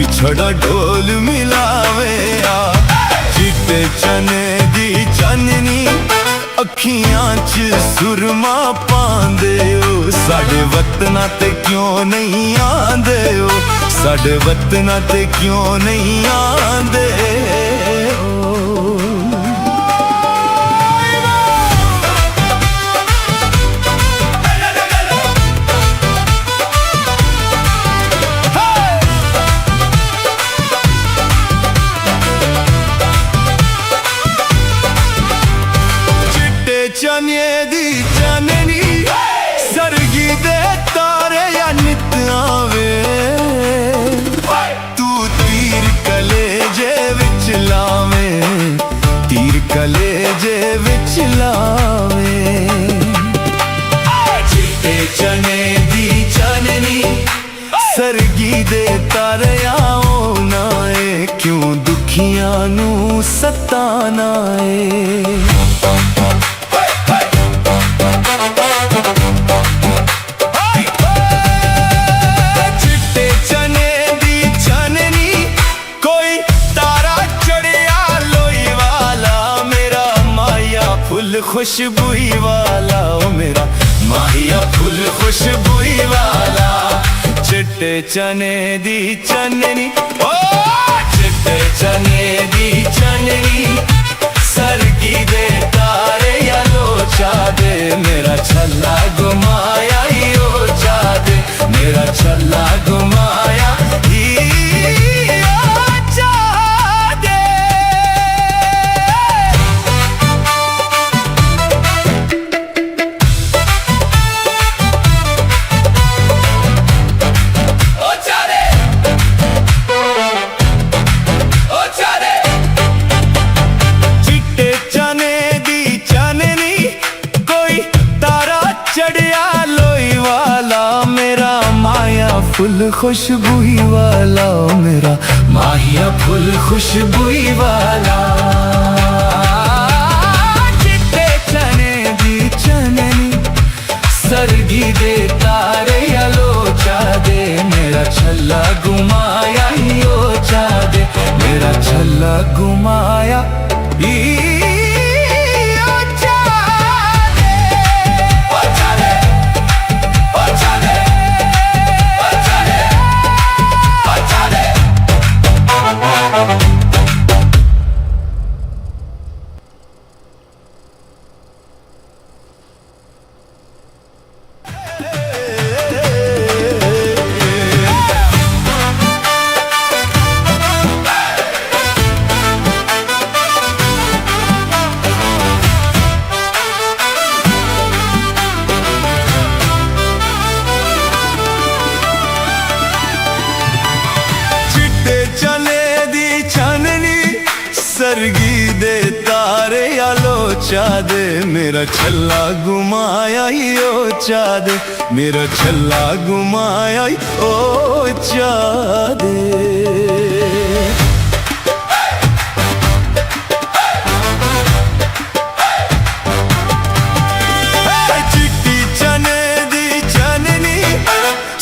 विछड़ा ढोल मिलावे आ। चिट्टे चने दी चाननी अखियां च सुरमा पांदे ओ। साडे वतना ते क्यों नहीं आंदे ओ, साडे वतना ते क्यों नहीं आंदे ओ। चने दी चाननी सरगी दे तारे या नित आवे। तू तीर कलेजे विच लावे, तीर कलेजे विच लावे। चिट्टे चने दी चाननी सरगी दे तारे आओ ना ए, क्यों दुखियां नू सताना ए। खुशबुई वाला ओ मेरा माहिया फुल खुशबुई वाला। चिट्टे चने दी चाननी ओ, चिट्टे चने दी चाननी सरगी दे तारे या लोचा दे। मेरा छल्ला घुमाया ही ओ चा दे, मेरा छल्ला घुमाया ही फुल खुशबुई वाला ओ मेरा माहिया फुल खुशबुई वाला। चिट्टे चने दी चाननी सरगी दे तारे या लोचा दे। मेरा छल्ला घुमाया ही ओ चा दे, मेरा छल्ला घुमाया ही सरगी दे तारे या लोचा दे। मेरा छल्ला घुमाया ही ओ चा दे, मेरा छल्ला घुमाया ही ओ चा दे। चिट्टी चने दी चाननी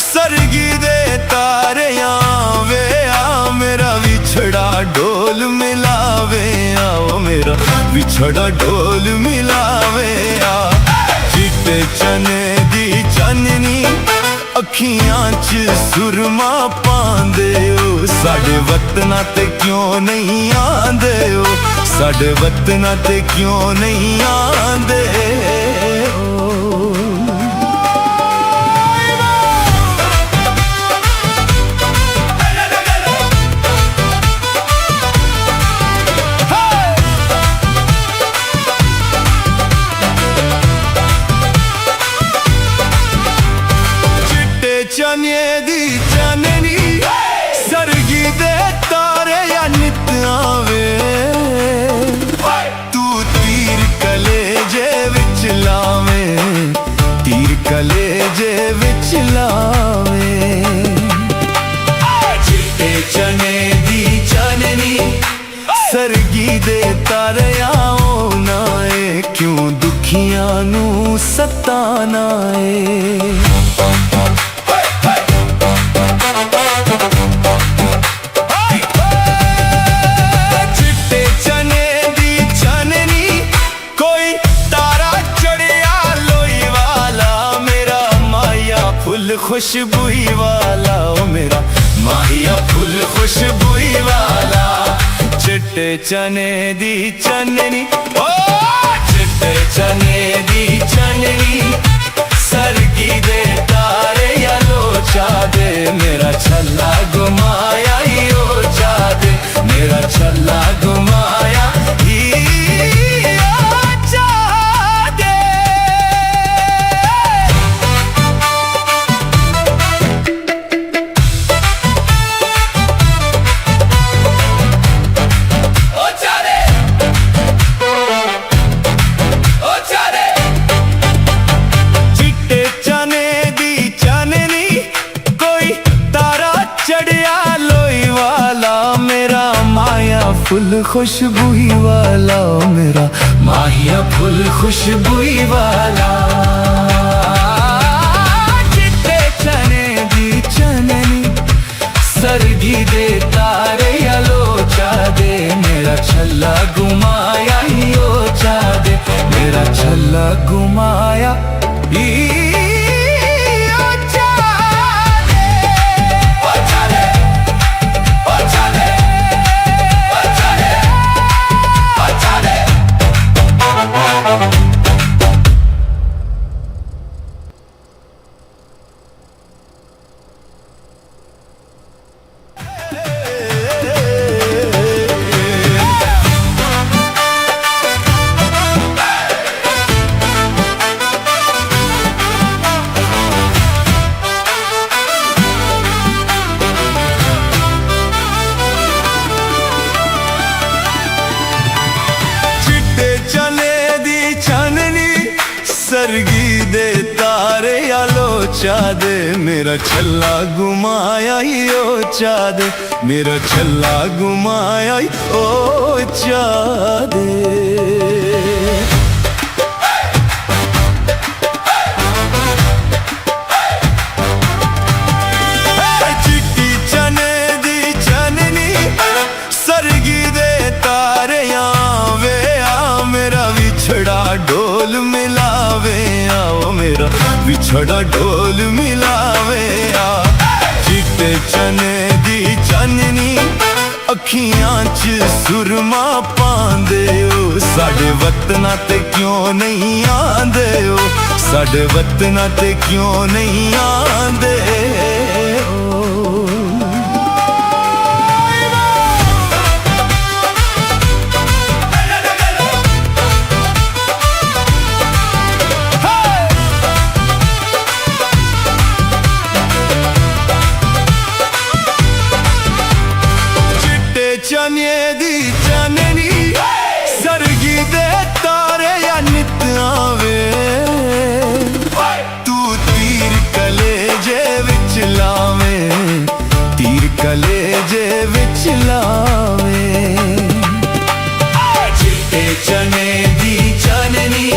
सरगी दे तारे आवे आ। मेरा विछड़ा ढोल मिलावे आओ, मेरा विछड़ा ढोल मिलावे आ। चिट्टे चने दी चाननी अखियां च सुरमा पांदे ओ। साडे वतना ते क्यों नहीं आंदे ओ, साडे वतना ते क्यों नहीं आंदे ओ। चने दी चाननी सरगी दे तारे या नित आवे। तू तीर कलेजे विच लावे, तीर कलेजे विच लावे। चिट्टे चने दी चाननी सरगी दे तारे आओ ना ए, क्यों दुखियां नू सताना ए। खुशबुई वाला ओ मेरा माहिया फुल खुशबुई वाला। चिट्टे चने दी चननी ओ चिट्टे चने दी चननी सरगी दे तारे या लोचा दे मेरा छल्ला घुमाया ही ओचा दे मेरा छल्ला घुमाया ही ओचा दे। ओचा दे ओचा दे चिट्टे चने दी चननी कोई तारा चढ़िया लोई वाला मेरा माया फुल खुशबुई वाला मेरा माहिया फुल खुशबुई वाला। चिट्टे चने दी चननी सरगी दे तारे या लोचा दे मेरा छल्ला घुमाया ही ओचा दे मेरा छल्ला घुमाया ही ओचा दे। ओचा दे ओचा दे ओचा दे ओचा दे। सरगी दे तारे या लोचा दे मेरा छल्ला घुमाया ही ओचा दे मेरा छल्ला घुमाया ही ओचा दे। चिट्टी चने दी चननी सरगी दे तारे आवे आ मेरा बिछड़ा ढोल मिलावे आओ मेरा बिछड़ा ढोल मिलावे आ। चिट्टे चने दी चननी अखियां च सुरमा पांदे ओ साडे वतना ते क्यों नहीं आंदे ओ साडे वतना ते क्यों नहीं आंदे ओ। चने दी चननी सरगी दे तारे या नित आवे तू तीर कलेजे विच लावे तीर कलेजे विच लावे। चिट्टे चने दी चननी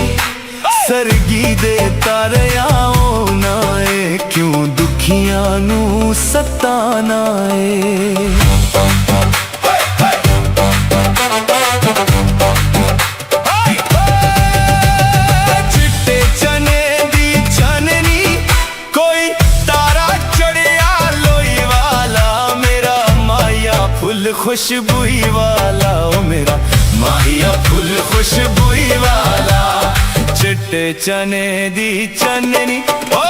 सरगी दे तारे आओ ना ए क्यों दुखियां नू सताना ए। खुशबुई वाला ओ मेरा माहिया फुल खुशबुई वाला। चिट्टे चने दी चननी ओ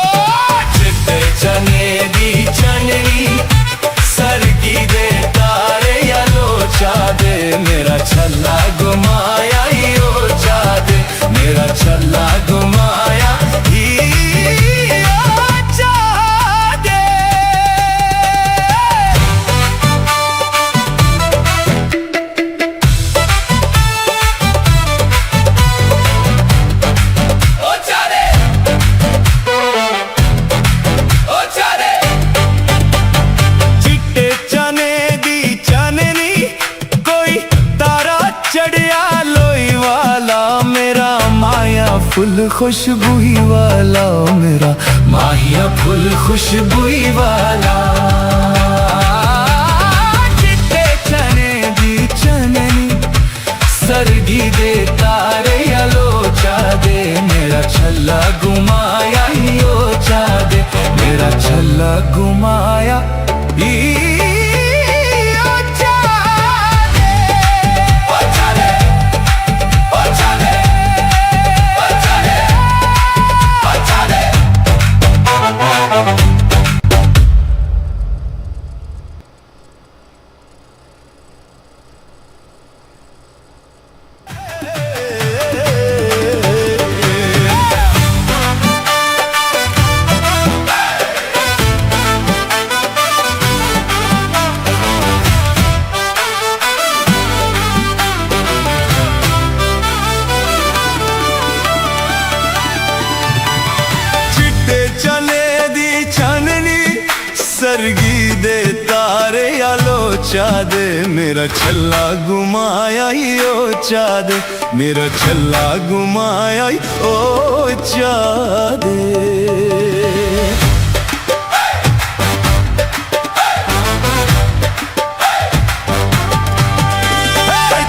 चिट्टे चने दी चननी सरगी दे तारे या लोचा दे मेरा छल्ला घुमाया ही ओचा दे मेरा छल्ला घुमाया ही ओचा दे। फुल खुशबुई वाला मेरा माहिया फुल खुशबुई वाला। चिट्टे चने दी चननी सरगी दे तारे या लोचा दे मेरा छल्ला घुमाया ही ओचा दे मेरा छल्ला घुमाया सरगी दे तारे आलो चादे मेरा छल्ला घुमाया ही ओ चादे मेरा छल्ला घुमाया ही ओ चादे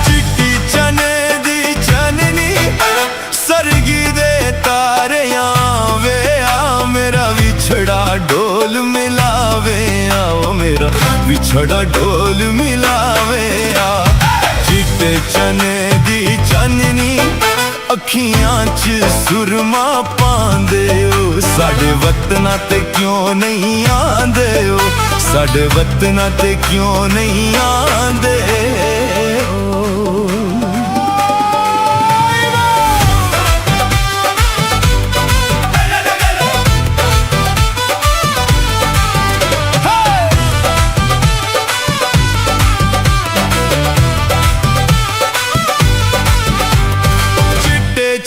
चिट्टी चने दी चननी सरगी दे तारे आवे आ मेरा बिछड़ा ढोल मिलावे आओ मेरा बिछड़ा ढोल मिलावे आ चिट्टे चने दी चननी अखियां च सुरमा पांदे ओ साडे वतना ते क्यों नहीं आंदे ओ साडे वतना ते क्यों नहीं आंदे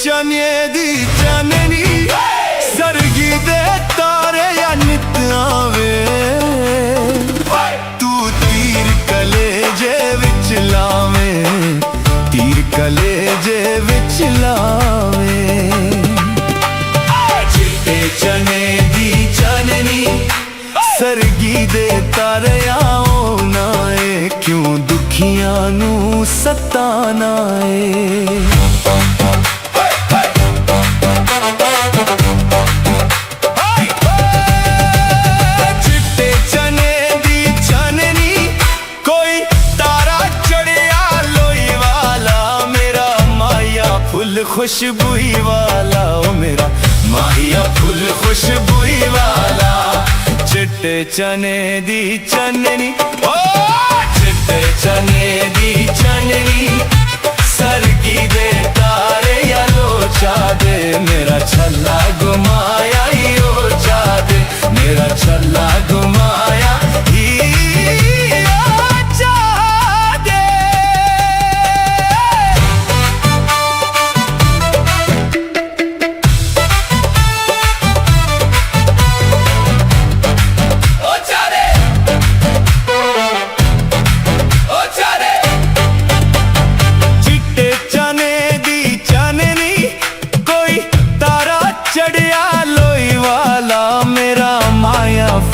चने दी चननी सरगी दे तारे या नित आवे तू तीर कलेजे विच लावे तीर कलेजे विच लावे चिट्टे चने दी चननी सरगी दे तारे आओ ना क्यों दुखियां नू सताना है खुशबुई वाला ओ मेरा माहिया फुल खुशबुई वाला चिट्टे चने दी चननी ओ चिट्टे चने दी चननी सरगी दे तारे या लोचा दे मेरा छल्ला घुमाया ही ओ चादे मेरा छल्ला घुमाया ही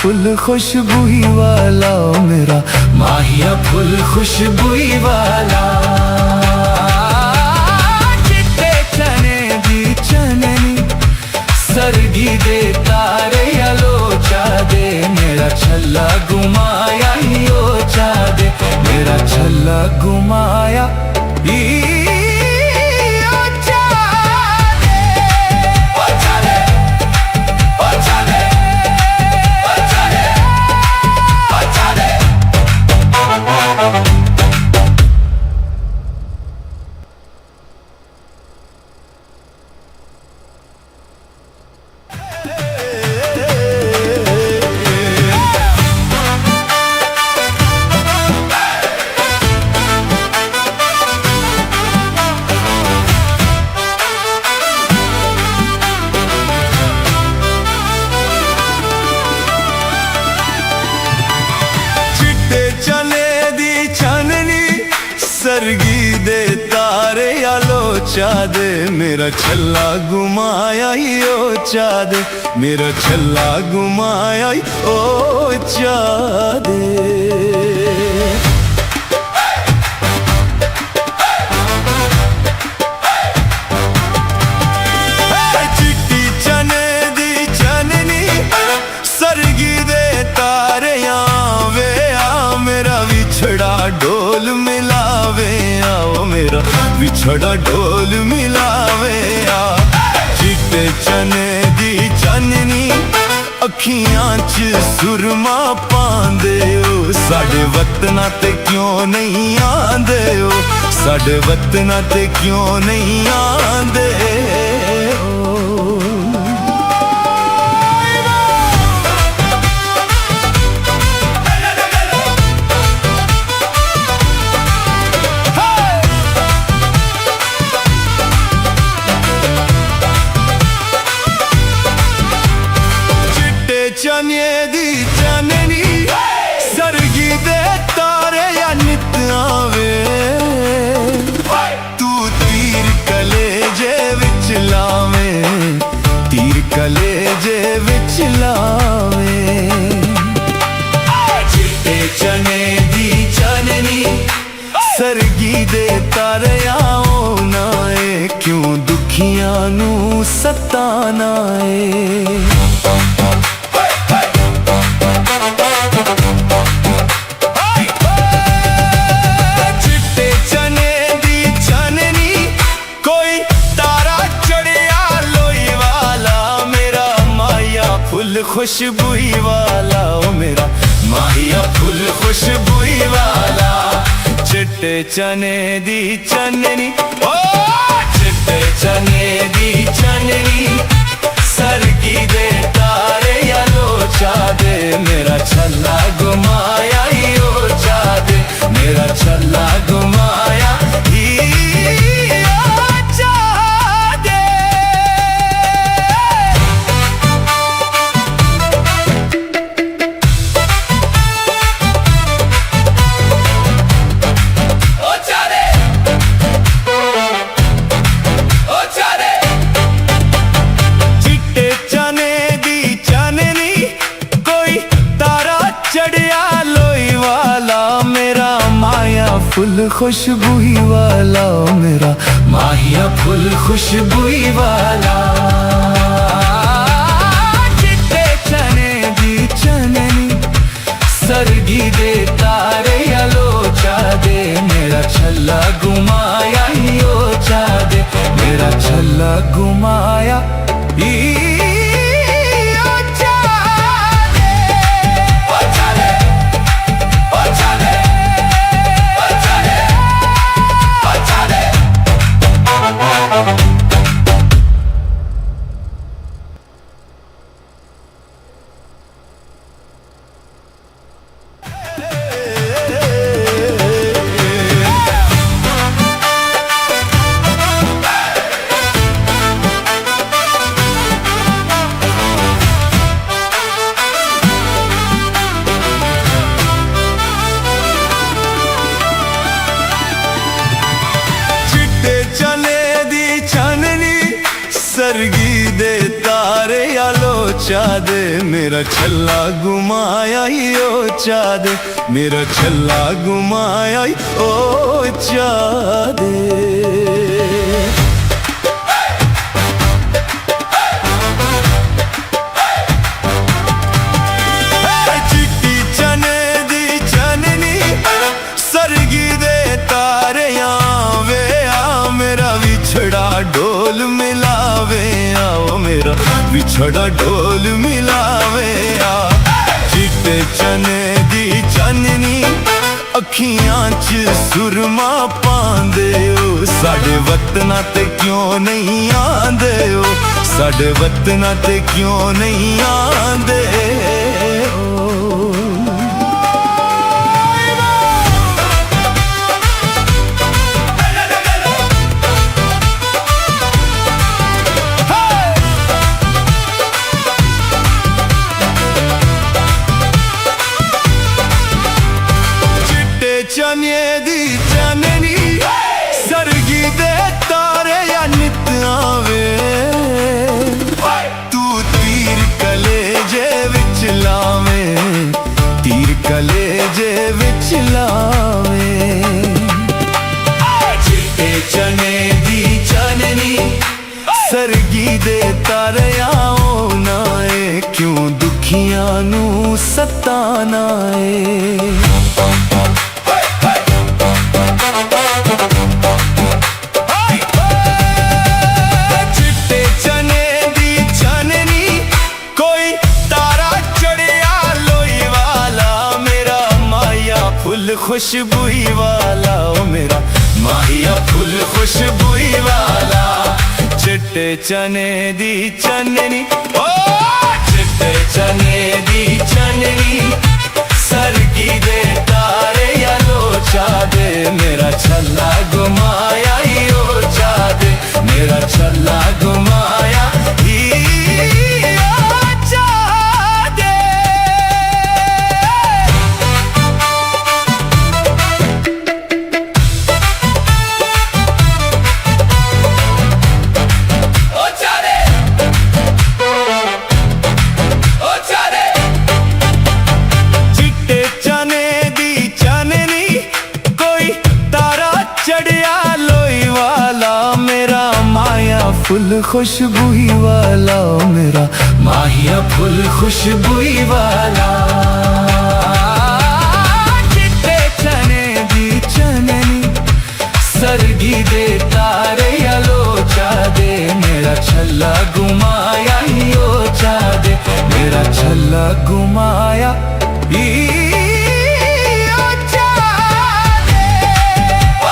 फुल खुशबुई वाला मेरा माहिया फुल खुशबुई वाला चिट्टे चने दी चननी सरगी दे तारे या लोचा दे मेरा छल्ला घुमाया ही ओ चादे मेरा छल्ला घुमाया ही सरगी दे तारे या लोचा दे मेरा छल्ला घुमाया ही ओ चादे मेरा छल्ला घुमाया ही ओ चादे चिट्टी चने दी चननी सरगी दे विछड़ा ढोल मिलावे आओ मेरा विछड़ा ढोल मिलावे आ चिट्टे चने दी चाननी अखियां च सुरमा पांदे ओ साडे वतना ते क्यों नहीं आंदे ओ साडे वतना ते क्यों नहीं आंदे चने दी चाननी सरगी दे तारे या नित आवे तू तीर कलेजे विच लावे तीर कलेजे विच लावे चिट्टे चने दी चाननी सरगी दे तारे आओ ना क्यों दुखियां नू सताना है खुशबुई वाला ओ मेरा माहिया फुल खुशबुई वाला चिट्टे चने दी चाननी ओ चिट्टे चने दी चाननी सरगी दे तारे या लोचा दे मेरा छल्ला घुमाया ही ओचा दे मेरा छल्ला घुमाया ही फुल खुशबुई वाला मेरा माहिया फुल खुशबुई वाला चिट्टे चने दी चाननी सरगी दे तारे या लोचा दे मेरा छल्ला घुमाया ही ओचा दे मेरा छल्ला घुमाया ही सरगी दे तारे या लोचा दे मेरा छल्ला घुमाया ही ओचा दे मेरा छल्ला घुमाया ही ओचा दे चिट्टी चने दी चाननी सरगी दे तारे आवे आ मेरा विछड़ा ढोल मिलावे आओ मेरा विछड़ा ढोल मिलावे आ चिट्टे चने दी चाननी अखियां च सुरमा पांदे ओ साडे वतना ते क्यों नहीं आंदे ओ साडे वतना ते क्यों नहीं आंदे चने दी चाननी सरगी दे तारे या नित आवे तू तीर कलेजे विच लावे तीर कलेजे विच लावे चिट्टे चने दी चाननी सरगी दे तारे आओ ना क्यों दुखियां नू सताना है खुशबुई वाला ओ मेरा माहिया फुल खुशबुई वाला। चिट्टे चने दी चननी ओ चिट्टे चने दी चननी सरगी दे तारे या लोचा दे मेरा छल्ला घुमाया ही ओचा दे मेरा छल्ला घुमाया ही ओचा दे। ओचा दे ओचा दे चिट्टे चने दी चननी कोई तारा चढ़िया लोई वाला मेरा माया फुल खुशबुई वाला मेरा माहिया फुल खुशबुई वाला। चिट्टे चने दी चननी सरगी दे तारे या लोचा दे मेरा छल्ला घुमाया ही ओचा दे मेरा छल्ला घुमाया ही ओचा दे।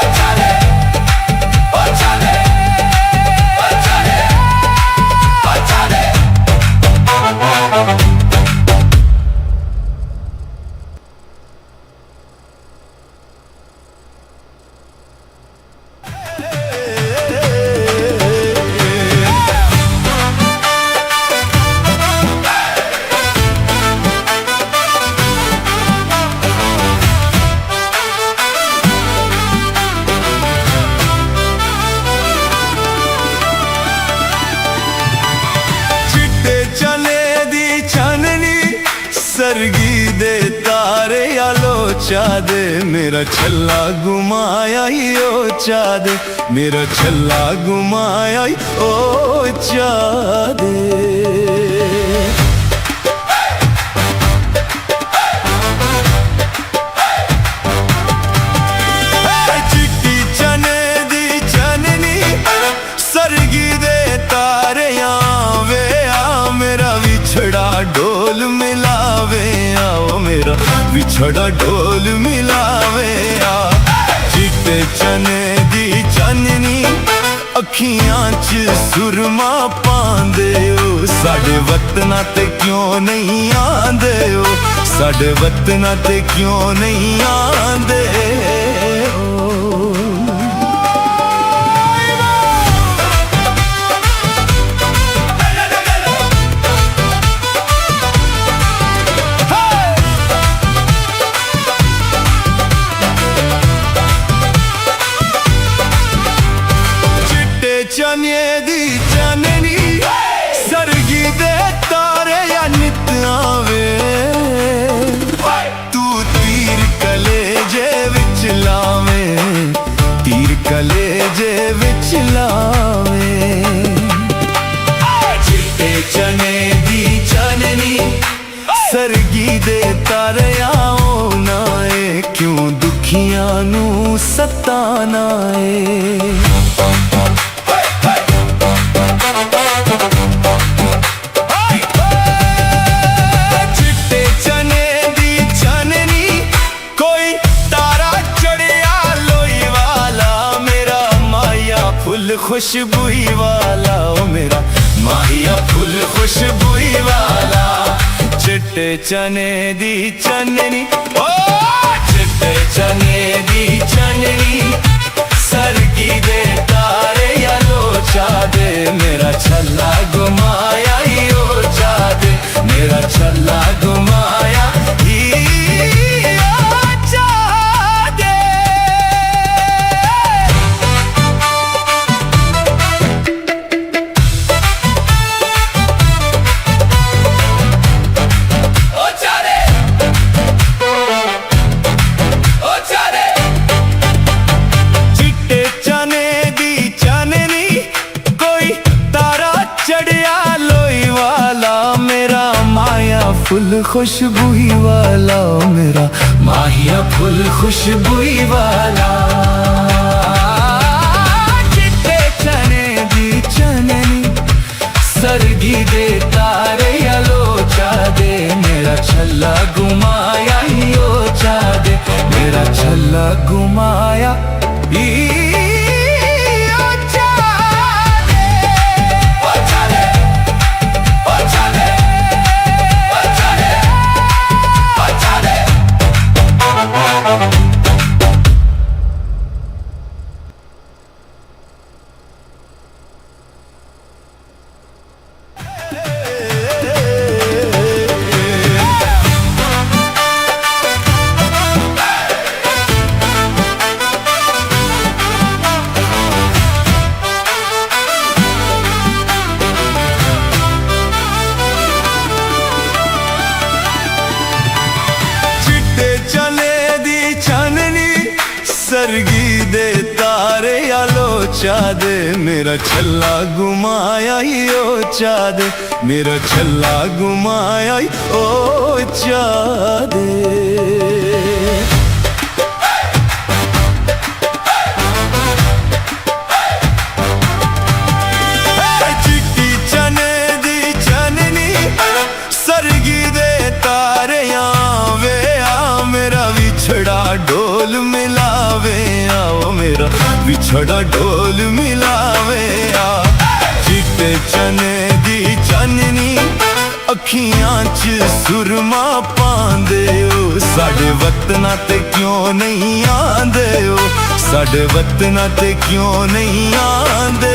ओचा दे ओचा दे ओचा दे ओचा दे। चिट्टे चने दी चननी सरगी दे तारे या लोचा दे मेरा छल्ला घुमाया ही ओचा दे मेरा छल्ला घुमाया ही ओचा दे। चिट्टी चने दी चननी सरगी दे तारे आवे आ मेरा बिछड़ा ढोल मिलावे आओ मेरा बिछड़ा ढोल मिलावे आ। चिट्टे चने दी चननी अखियां च सुरमा पांदे ओ साडे वतना ते क्यों नहीं आंदे ओ साडे वतना ते क्यों नहीं आंदे ओ। चने दी चननी सरगी दे तारे या नित आवे तू तीर कलेजे विच लावे तीर कलेजे विच लावे। चिट्टे चने दी चननी सरगी दे तारे आओ ना ए क्यों दुखियां नू सताना ए। खुशबुई वाला ओ मेरा माहिया फुल खुशबुई वाला। चिट्टे चने दी चननी ओ चिट्टे चने दी चननी सरगी दे तारे या लोचा दे मेरा छल्ला घुमाया ही ओचा दे मेरा छल्ला घुमाया ही ओचा दे। फुल खुशबुई वाला मेरा माहिया फुल खुशबुई वाला। चिट्टे चने दी चननी सरगी दे तारे या लोचा दे मेरा छल्ला घुमाया ही ओचा दे मेरा छल्ला घुमाया सरगी दे तारे आलो चा दे मेरा छल्ला घुमाया ही ओ चा दे मेरा छल्ला घुमाया ही ओ चा दे चिट्टी चने दी चननी सरगी दे तारे आवे आ मेरा बिछड़ा ढोल मिलावे आओ मेरा बिछड़ा ढोल मिलावे आ चिट्टे चने दी चननी अखियां च सुरमा पांदे ओ साडे वतना ते क्यों नहीं आंदे ओ साडे वतना ते क्यों नहीं आंदे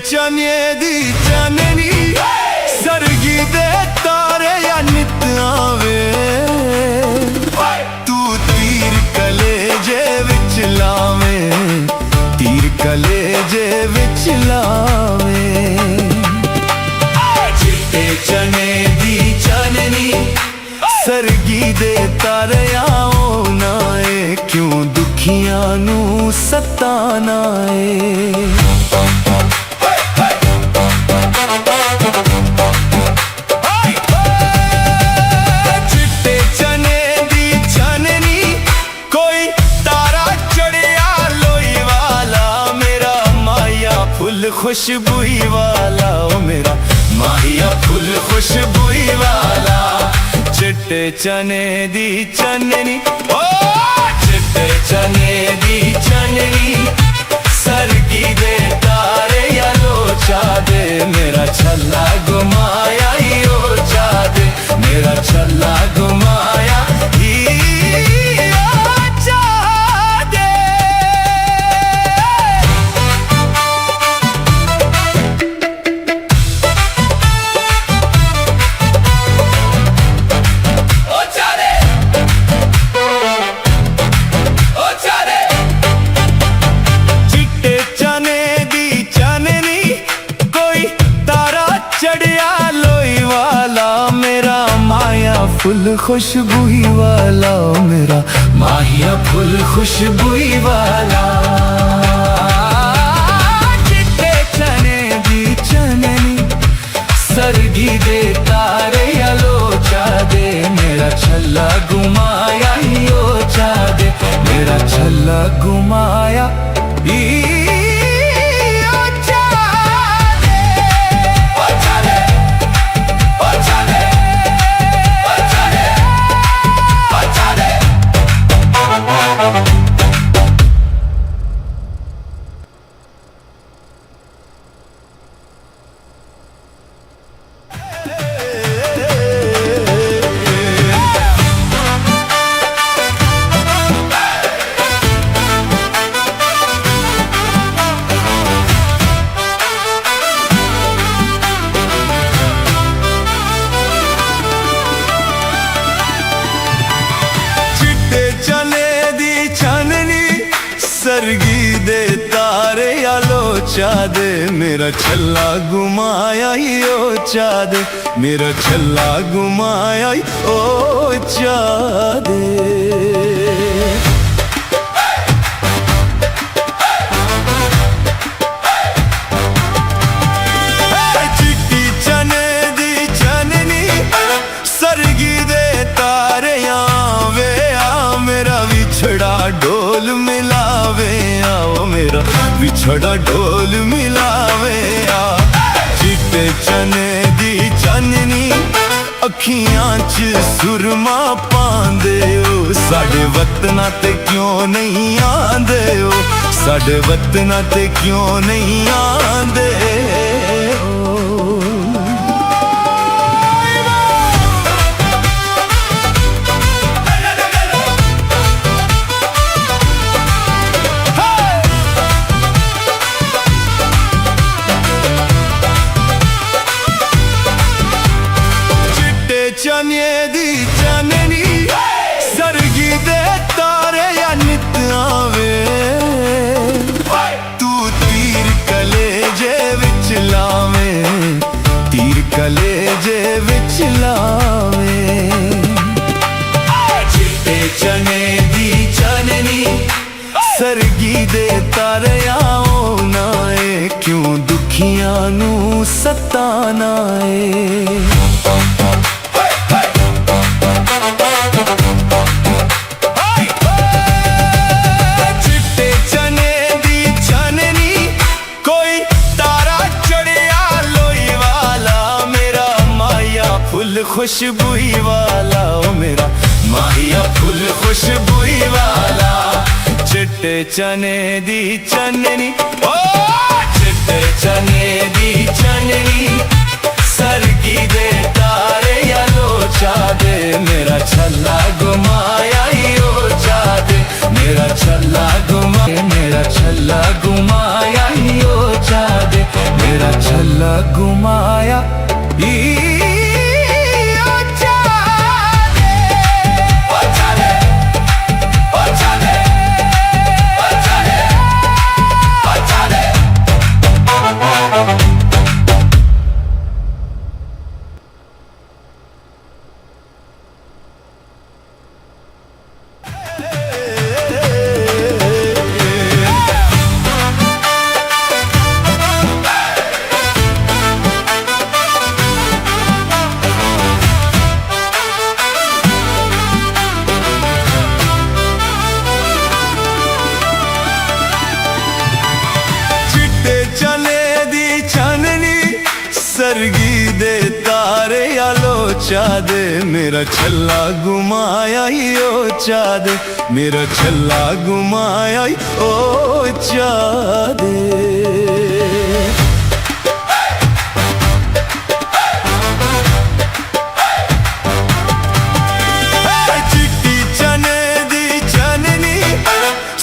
चने दी चननी सरगी दे तारे या नित आवे तू तीर कलेजे विच लावे तीर कलेजे विच लावे चिट्टे चने दी चननी सरगी दे तारे आओ ना ए क्यों दुखियां नू सताना ए खुशबुई वाला ओ मेरा माहिया फुल खुशबुई वाला चिट्टे चने दी चननी ओ चिट्टे चने दी चननी सरगी दे तारे या लोचा दे मेरा छल्ला घुमाया ही ओ चा दे मेरा छल्ला घुमाया ही फुल खुशबुई वाला मेरा माहिया फुल खुशबुई वाला चिट्टे चने दी चननी सरगी दे तारे या लोचा दे मेरा छल्ला घुमाया ही ओ चा दे मेरा छल्ला घुमाया सरगी दे तारे या लोचा दे मेरा छल्ला घुमाया ही ओ चा दे मेरा छल्ला घुमाया ही ओ चा दे ढोल मिलावे आओ मेरा विछड़ा ढोल मिलावे आ। चिट्टे चने दी चाननी अखियां च सुरमा पांदे ओ, साडे वतना ते क्यों नहीं आंदे ओ, साडे वतना ते क्यों नहीं आंदे ओ। चने दी चाननी सरगी दे तारे या नित आवे, तू तीर कलेजे विच लावे, तीर कलेजे विच लावे। चिट्टे चने दी चाननी सरगी दे तारे आओ ना ए, क्यों दुखियां नू सताना ए। खुशबुई वाला ओ मेरा माहिया फुल खुशबुई वाला। चिट्टे चने दी चननी ओ, चिट्टे चने दी चननी सरगी दे तारे या लोचा दे, मेरा छल्ला घुमाया ही ओचा दे, मेरा छल्ला घुमाया, मेरा छल्ला घुमाया ही ओचा दे, मेरा छल्ला घुमाया ही। सरगी दे तारे या लोचा दे, मेरा छल्ला घुमाया ही ओचा दे, मेरा छल्ला घुमाया ही ओचा दे। चिट्टी चने दी चाननी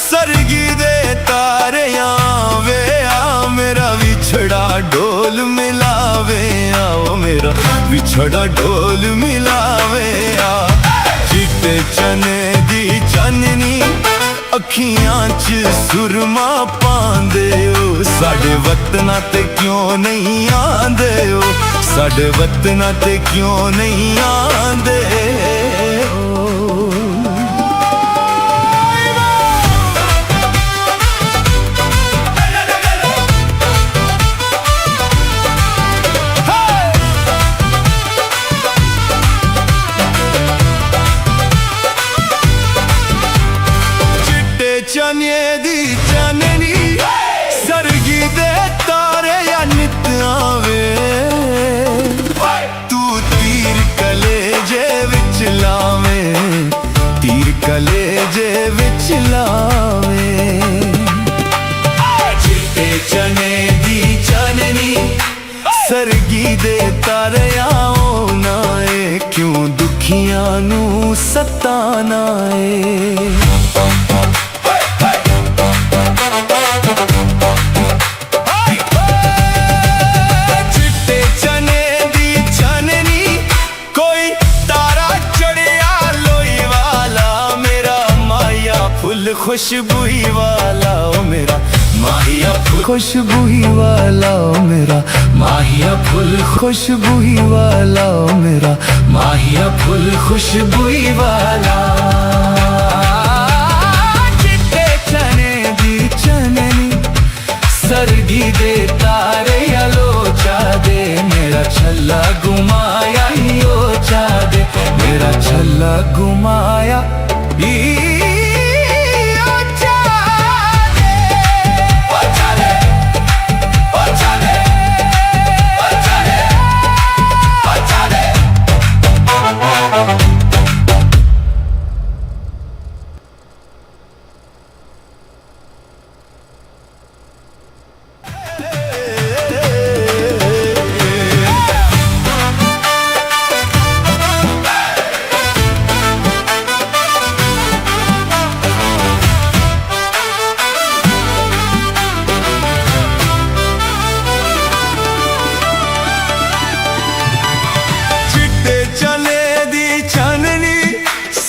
सरगी दे तारे आवे आ, मेरा विछड़ा ढोल मिलावे आओ मेरा विछड़ा ढोल मिलावे आ। चिट्टे चने दी चाननी अखियां च सुरमा पांदे ओ, साडे वतना ते क्यों नहीं आंदे ओ, साडे वतना ते क्यों नहीं आंदे ओ। चने दी चाननी सरगी दे तारे या नित आवे, तू तीर कलेजे विच लावे, तीर कलेजे विच लावे। चिट्टे चने दी चाननी सरगी दे तारे आओ ना ए, क्यों दुखियां नू सताना ए। खुशबुई वाला ओ मेरा माहिया फुल खुशबुई वाला ओ मेरा माहिया फुल खुशबुई वाला ओ मेरा माहिया फुल खुशबुई वाला। चिट्टे चने दी चननी सरगी दे तारे या लोचा दे, मेरा छल्ला घुमाया ही ओचा दे, मेरा छल्ला घुमाया ही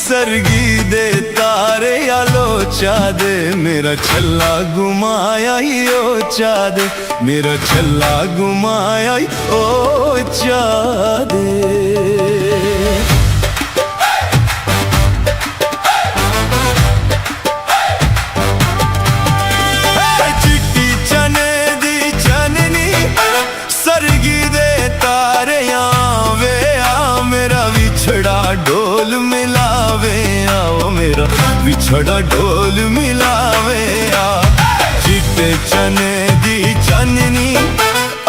सरगी दे तारे आलो चा दे मेरा छल्ला घुमाया ही ओ चा दे मेरा छल्ला घुमाया ही ओ चा दे ढोल मिलावे आओ मेरा विछड़ा ढोल मिलावे आ चिट्टे चने दी चाननी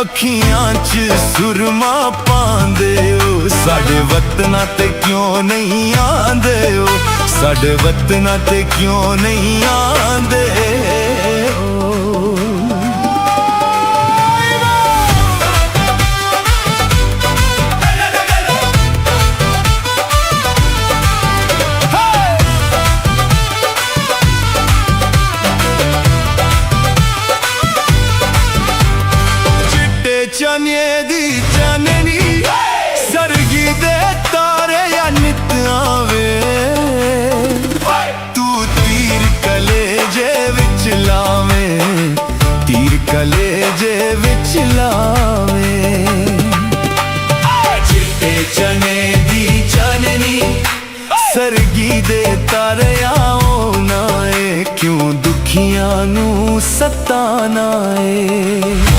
अखियां च सुरमा पांदे ओ साडे वतना ते क्यों नहीं आंदे ओ साडे वतना ते क्यों नहीं आंदे चने दी चाननी सरगी दे तारे या नित आवे तू तीर कलेजे विच लावे तीर कलेजे विच लावे चिट्टे चने दी चाननी सरगी दे तारे आओ ना क्यों दुखियां नू सताना है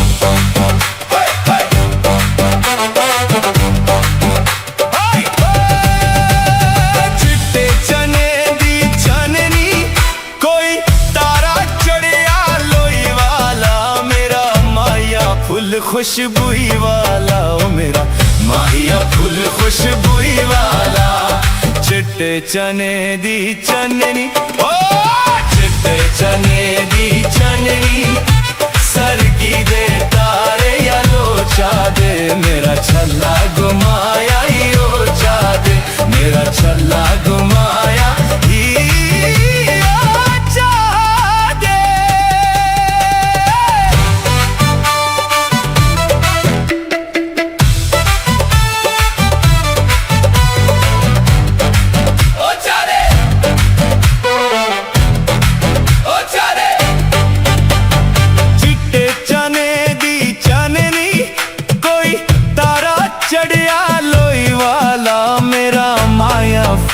खुशबुई वाला ओ मेरा माहिया फुल खुशबुई वाला चिट्टे चने दी चननी ओ चिट्टे चने दी चननी सरगी दे तारे या लोचा दे मेरा छल्ला घुमाया ही ओ चा दे मेरा छल्ला घुमाया ही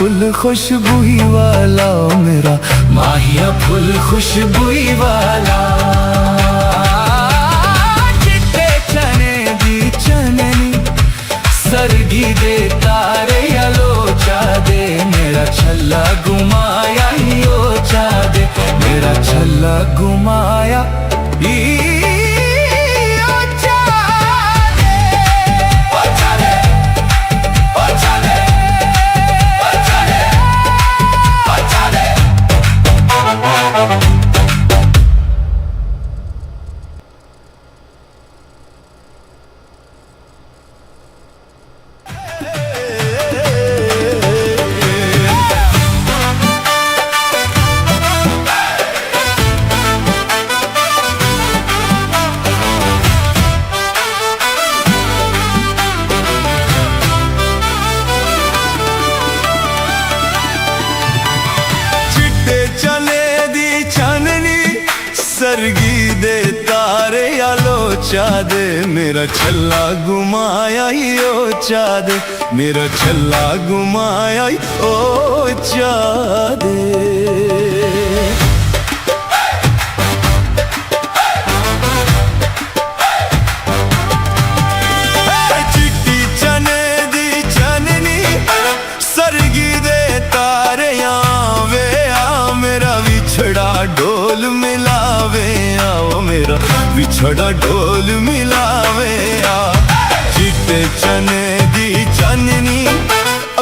फुल खुशबुई वाला मेरा माहिया फुल खुशबुई वाला चिट्टे चने दी चननी सरगी दे तारे या लोचा दे मेरा छल्ला घुमाया ही ओ चा दे मेरा छल्ला घुमाया ही सरगी दे तारे या लोचा दे मेरा छल्ला घुमाया ही ओ चा दे मेरा छल्ला घुमाया ही ओ चा दे चिट्टी चने दी चाननी सरगी दे तारे आवे आ मेरा विछड़ा ढोल मिलावे आओ मेरा विछड़ा ढोल मिलावे आ चिट्टे चने दी चाननी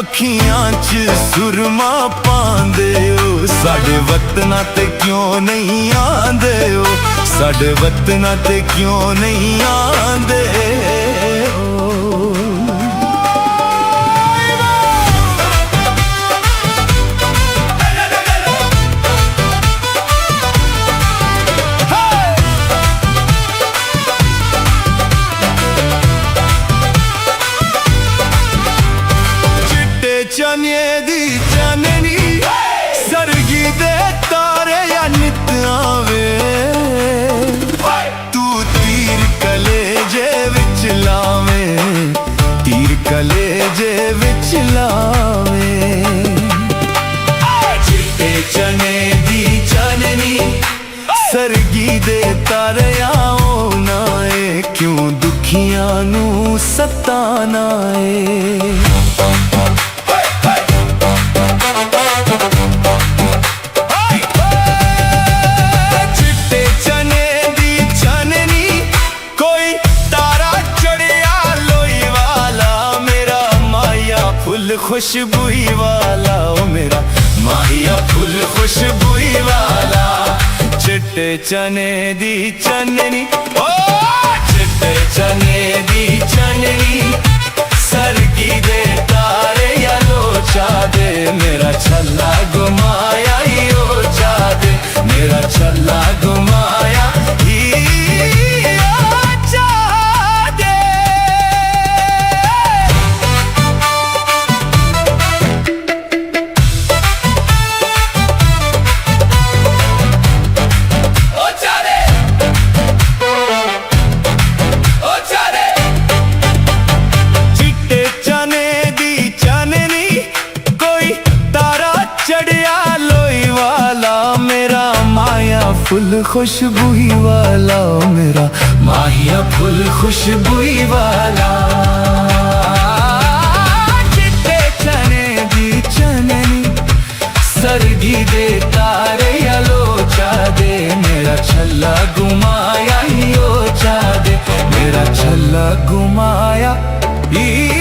अखियां च सुरमा पांदे ओ साडे वतना ते क्यों नहीं आंदे ओ साडे वतना ते क्यों नहीं आंदे चने दी चाननी ਸਰਗੀ ਦੇ ਤਾਰਿਆਂ ਨਾ ਏ ਕਿਉਂ ਦੁਖੀਆਂ ਨੂੰ ਸਤਾਨਾ ਏ ਚਿੱਟੇ ਚਨੇ ਦੀ ਚਾਨਣੀ ਕੋਈ ਤਾਰਾ ਚੜਿਆ ਲੋਈ ਵਾਲਾ ਮੇਰਾ ਮਾਇਆ ਫੁੱਲ ਖੁਸ਼ਬੂਈ ਵਾਲਾ ਓ ਮੇਰਾ ਮਾਇਆ ਫੁੱਲ ਖੁਸ਼ਬੂਈ ਵਾਲਾ चिट्टे चने दी चननी ओ चिट्टे चने दी चननी सरगी दे तारे या लोचा दे मेरा छल्ला घुमाया ही ओचा दे मेरा छल्ला घुमाया ही ओचा दे फुल खुशबूई वाला मेरा माहिया फुल खुशबूई वाला चिट्टे चने दी चननी सरगी दे तारे या लोचा दे मेरा छल्ला घुमाया ही ओचा दे मेरा छल्ला घुमाया ही